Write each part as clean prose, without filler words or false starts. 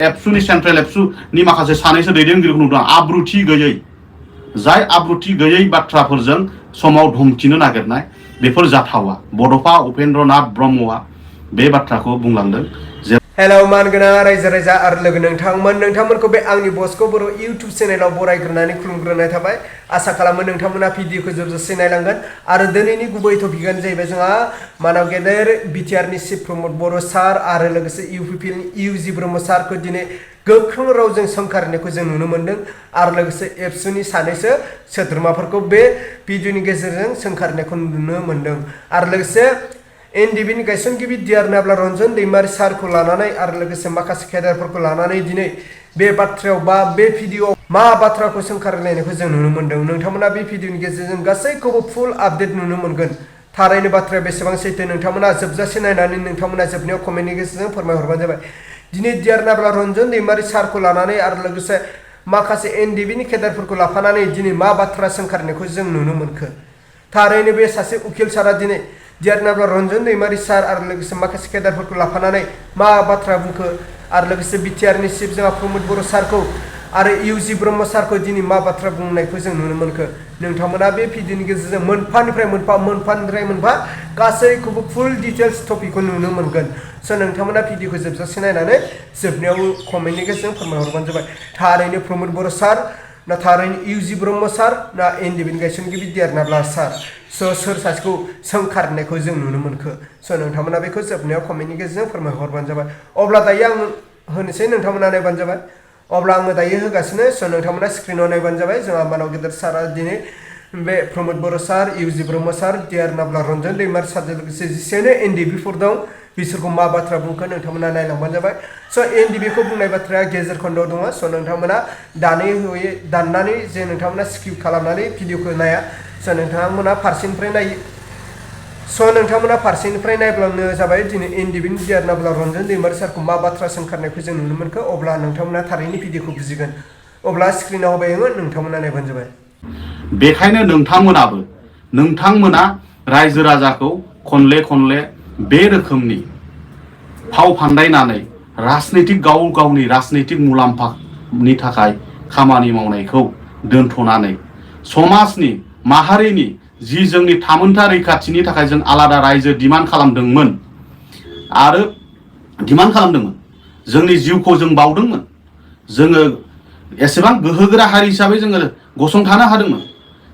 एबसुनि सेन्ट्रेल एबसुनि माखासे सानैसो दैदेनगिरिखौ नुदों आब्रुथि गैयै जाय आब्रुथि गैयै बाथ्राफोरजों समाव धमकिनो नागिरनाय बेफोर जाथावा बड'फा उपेन्द्रनाथ ब्रह्मआ बे बाथ्राखौ बुंलांदों जे हेलौ मानगोनां रायजो राजा आरो लोगो नोंथांमोनखौ बे आंनि बसखौ बर' इउट्युब चेनेलाव बरायग्रोनानै खुलुमग्रोनाय थाबाय आसा खालामो नोंथांमोना भिडिअखौ जोबजासे नायलांगोन आरो दिनैनि गुबै टपिकआनो जाहैबाय जोंहा मानाव गेदेर बिटिआरनि चिफ प्रमद बर' सार आरो लोगोसे इउपिपिएलनि इउजि ब्रह्म सारखौ दिनै गोख्रों रावजों सोंखारिनायखौ जों नुनो मोन्दों आरो लोगोसे एबसुनि सानैसो सोद्रोमाफोरखौ बे भिडिअनि गेजेरजों सोंखारिनायखौ नुनो मोन्दों आरो लोगोसे एनडिबिनि गायसनगिरि Dr.Ronjon Daimary सारखौ लानानै आरो लोगोसे माखासे केडारफोरखौ लानानै दिनै बे बाथ्रायाव बा बे भिडिअआव मा बाथ्राखौ सोंखारिलायनायखौ जों नुनो मोन्दों नोंथांमोना बे भिडिअनि गेजेरजों गासैखौबो फुल आपडेट नुनो मोनगोन थारैनो बाथ्राया बेसेबां सैथो नोंथांमोना जोबजासे नायनानै नोंथांमोना जोबनायाव कमेन्टनि गेजेरजों फोरमायहरबानो जाबाय दिनै Dr.Ronjon Daimary सारखौ लानानै आरो लोगोसे माखासे एनडिबिनि केडारफोरखौ लाफानानै दिनै मा बाथ्रा सोंखारिनायखौ जों नुनो मोनखो थारैनो बे सासे उकिल सारा दिनै Dr.Ronjon Daimary सार आरो लोगोसे माखासे केडारफोरखौ लाफानानै मा बाथ्रा बुंखो आरो लोगोसे बिटिआरनि चिफ जोंहा प्रमद बर' सारखौ आरो इउजि ब्रह्म सारखौ दिनै मा बाथ्रा बुंनायखौ जों नुनो मोनखो नोंथांमोना बे भिडिअनि गेजेरजों मोनफानिफ्राय मोनफा गासैखौबो फुल डिटेल्स टपिकखौ नुनो मोनगोन स' नोंथांमोना भिडिअखौ जोबजासे नायनानै जोबनायाव कमेन्टनि गेजेरजों फोरमायहरबानो जाबाय थारैनो प्रमद बर' सार ना थारैनो इउजि ब्रह्म सार ना एनडिबिनि गायसनगिरि Dr.Ronjon सार स' सोर सासेखौ सोंखारिनायखौ जों नुनो मोनखो स' नोंथांमोना बेखौ जोबनायाव कमेन्टनि गेजेरजों फोरमायहरबानो जाबाय अब्ला दायो आं होनोसै नोंथांमोना नायबानो जाबाय अब्ला आङो दायो होगासिनो स' नोंथांमोना स्क्रिनाव नायबानो जाबाय जोंहा मानाव गेदेर सारा दिनै बे प्रमद बर' सार इउजि ब्रह्म सार Dr.Ronjon Daimary सारजों लोगोसे जेसेनो एनडिबिफोर दं बिसोरखौ मा बाथ्रा बुंखो नोंथांमोना नायलांबानो जाबाय स' एनडिबिखौ बुंनाय बाथ्राया गेजेर खन्दआव दङ स' नोंथांमोना दाननानै जे नोंथांमोना स्किप खालामनानै भिडिअखौ नाया स' नोंथांमोना फारसेनिफ्राय नायो स' नोंथांमोना फारसेनिफ्राय नायब्लानो जाबाय दिनै एनडिबिनि Dr.Ronjon Daimary सारखौ मा बाथ्रा सोंखारनायखौ जों नुनो मोनखो अब्ला नोंथांमोना थारैनो भिडिअखौ बुजिगोन अब्ला स्क्रिनाव होबाय आङो नोंथांमोना नायबानो जाबाय बेखायनो नोंथांमोना रायजो राजाखौ खनले बे रोखोमनि फाव फान्दायनानै राजनितिक गावनि राजनितिक मुलाम्फानि थाखाय खामानि मावनायखौ दोनथ'नानै समाजनि माहारिनि जि जोंनि थामोनथा रैखाथिनि थाखाय जों आलादा रायजो डिमान्ड खालामदोंमोन जोंनि जिउखौ जों बावदोंमोन जोङो एसेबां गोहोगोरा हारि हिसाबै जोङो गसंथानो हादोंमोन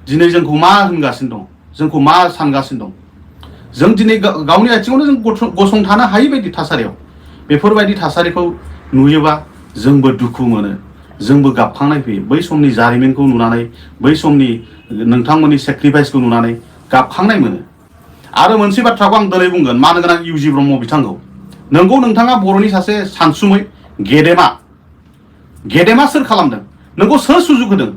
दिनै जोंखौ मा होनगासिनो दं जोंखौ मा सानगासिनो दं जों दिनै गावनि आथिङावनो जों गसंथानो हायै बायदि थासारियाव बेफोरबायदि थासारिखौ नुयोबा जोंबो दुखु मोनो जोंबो गाबखांनाय फैयो बै समनि जारिमिनखौ नुनानै बै समनि नोंथांमोननि सेक्रिफाइसखौ नुनानै गाबखांनाय मोनो आरो मोनसे बाथ्राखौ आं दिनै बुंगोन मानो गोनां इउजि ब्रह्म बिथांखौ नोंगौ नोंथाङा बर'नि सासे सानसुमै गेदेमा सोर खालामदों नोंखौ सोर सुजुग होदों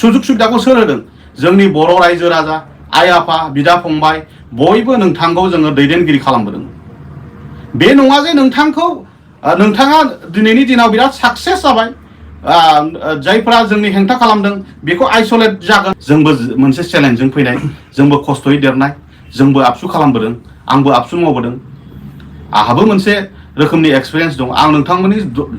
सुजुग सुबिदाखौ सोर होदों जोंनि बर' रायजो राजा आइ आफा बिदा फंबाय बयबो नोंथांखौ जोङो दैदेनगिरि खालामबोदों बे नङा जे नोंथाङा दिनैनि दिनाव बिराद साक्सेस जाबाय जायफोरा जोंनि हेंथा खालामदों बेखौ आइसोलेट जागोन जोंबो मोनसे चेलेन्जजों फैनाय जोंबो खस्थ'यै देरनाय जोंबो आबसु खालामबोदों आंबो आबसु मावबोदों आहाबो मोनसे रोखोमनि एक्सपिरियेन्स दं आं नोंथांमोननि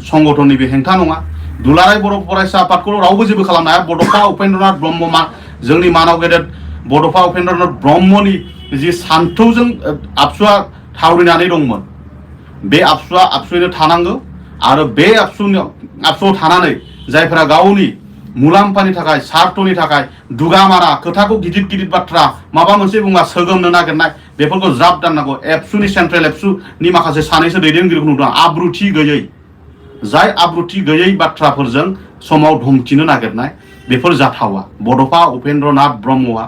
संगठननि बे हेंथा नङा दुलाराय बर' फरायसा आफादखौ रावबो जेबो खालामनो हाया बड'फा उपेन्द्रनाथ ब्रह्म जोंनि मानाव गेदेर बड'फा उपेन्द्रनाथ ब्रह्मनि जि सान्थौजों आबसुआ थावरिनानै दंमोन बे आबसुयैनो थानांगौ आरो बे आबसुआव थानानै जायफोरा गावनि मुलाम्फानि थाखाय स्वार्थनि थाखाय दुगामारा खोथाखौ गिदिर बाथ्रा माबा मोनसे बुङा सोगोमनो नागिरनाय बेफोरखौ ज्राब दाननांगौ एबसुनि सेन्ट्रेल एबसुनि माखासे सानैसो दैदेनगिरिखौ नुदों आब्रुथि गैयै जाय आब्रुथि गैयै बाथ्राफोरजों समाव धमकिनो नागिरनाय बेफोर जाथावा बड'फा उपेन्द्रनाथ ब्रह्मआ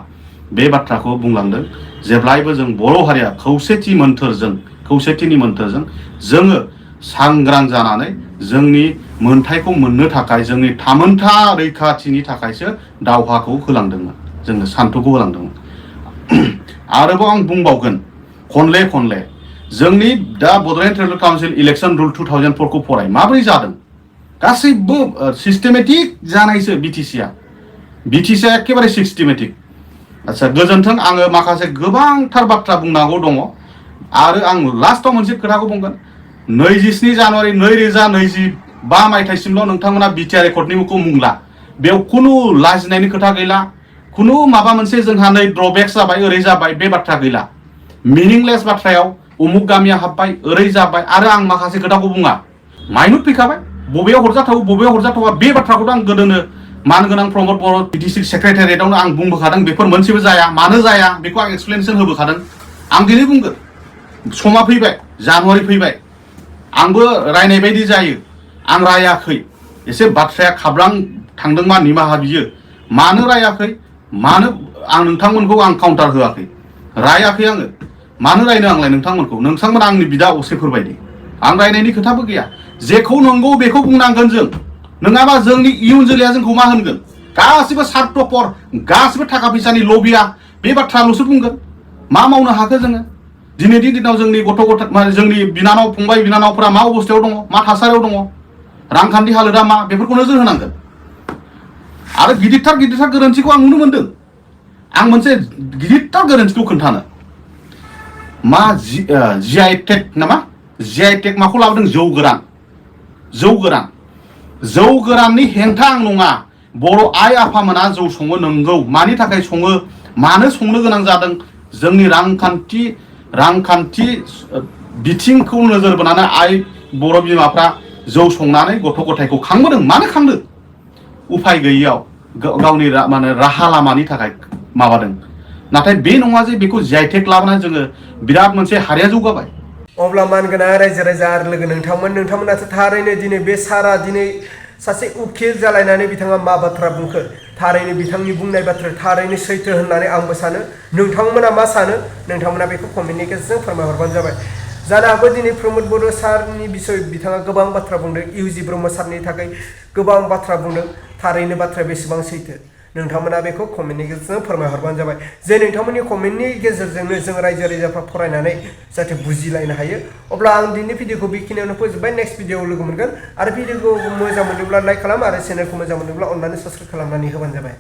बे बाथ्राखौ बुंलांदों जेब्लायबो जों बर' हारिया खौसेथिनि मोन्थोरजों जोङो सांग्रां जानानै जोंनि मोन्थायखौ मोननो थाखाय जोंनि थामोनथा रैखाथिनि थाखायसो दावहाखौ होलांदोंमोन जोंनो सान्थौखौ होलांदोंमोन आरोबाव आं बुंबावगोन खनले जोंनि दा Bodoland tribal council election rule 2004 खौ फराय माबोरै जादों गासैबो सिस्टेमेटिक जानायसो बिटिसिआ एकेबारे सिस्टेमेटिक आচ্ছা गोजोन्थों आङो माखासे गोबांथार बाथ्रा बुंनांगौ दङ आरो आं लास्टआव मोनसे खोथाखौ बुंगोन 27 जानुवारि 2022 5 मायथाइसिमल' नोंथांमोना बिटिआर रेकर्डनि मुंखौ मुंला बेयाव खुनु लाजिनायनि खोथा गैला खुनु माबा मोनसे जोंहा नै ड्रबेक्स जाबाय ओरै जाबाय बे बाथ्रा गैला मिनिंलेस बाथ्रायाव उमुक गामिया हाबबाय ओरै जाबाय आरो आं माखासे खोथाखौ बुङा माइनुट फैखाबाय बबेयाव हरजाथाव बबेयाव हरजाथावा बे बाथ्राखौथ' आं गोदोनो मानगोनां प्रमद बर' बिटिसि सेक्रेटारियेटआवनो आं बुंबोखादों बेफोर मोनसेबो जाया मानो जाया बेखौ आं एक्सप्लेनेसन होबोखादों आं दिनै बुंगोन समा फैबाय जानुवारि फैबाय आंबो रायनाय बायदि जायो आं रायाखै एसे बाथ्राया खाब्रां थांदोंबा निमाहा बियो मानो रायाखै मानो आं नोंथांमोनखौ आं काउन्टार होआखै रायाखै आङो मानो रायनो आंलाय नोंथांमोना आंनि बिदा असेफोर बायदि आं रायनायनि खोथाबो गैया जेखौ नंगौ बेखौ बुंनांगोन जों नङाबा जोंनि इयुन जोलैया जोंखौ मा होनगोन गासिबो सार्टपर गासिबो थाखा फैसानि लबिया बे बाथ्राल'सो बुंगोन मा मावनो हाखो जोङो दिनैनि दिनाव जोंनि गथ' जोंनि बिनानाव फंबाय बिनानावफोरा मा अबस्थायाव दङ मा थासारियाव दङ रांखान्थि हालोदा मा बेफोरखौ नोजोर होनांगोन आरो गिदिरथार गोरोन्थिखौ आं नुनो मोनदों आं मोनसे गिदिरथार गोरोन्थिखौ खोन्थानो मा जिआइ टेक नामा जिआइ टेक माखौ लाबोदों जौ गोराननि हेंथा आं नङा बर' आइ आफामोना जौ सङो नंगौ मानि थाखाय सङो मानो संनो गोनां जादों जोंनि रांखान्थि बिथिंखौ नोजोर बोनानै बर' बिमाफ्रा जौ संनानै गथ' गथायखौ खांबोदों मानो खांदों उफाय गैयियाव गावनि राहा लामानि थाखाय माबादों नाथाय बे नङा जे बेखौ जिआइ टेक लाबोनानै जोङो बिराद मोनसे हारिया जौगाबाय अब्ला मानगोनां रायजो राजा आरो लोगो नोंथांमोनाथ' थारैनो दिनै बे सारा दिनै सासे उखिल जालायनानै बिथाङा मा बाथ्रा बुंखो थारैनो बिथांनि बुंनाय बाथ्रा थारैनो सैथो होननानै आंबो सानो नोंथांमोना मा सानो नोंथांमोना बेखौ कमेन्टनि गेजेरजों फोरमायहरबानो जाबाय जानो हागौ दिनै प्रमद बर' सारनि बिसय बिथाङा गोबां बाथ्रा बुंदों इउजि ब्रह्म सारनि थाखाय गोबां बाथ्रा बुंदों थारैनो बाथ्राया बेसेबां सैथो नोंथांमोना बेखौ कमेन्टनि गेजेरजों फोरमायहरबानो जाबाय जे नोंथांमोननि कमेन्टनि गेजेरजोंनो जों रायजो राजाफ्रा फरायनानै जाहाथे बुजिलायनो हायो अब्ला आं दिनैनि भिडिअखौ बेखिनियावनो फोजोबबाय नेक्स्ट भिडिअआव लोगो मोनगोन आरो भिडिअखौ मोजां मोनोब्ला लाइक खालाम आरो चेनेलखौ मोजां मोनोब्ला अननानै साबस्क्राइब खालामनानै होबानो जाबाय।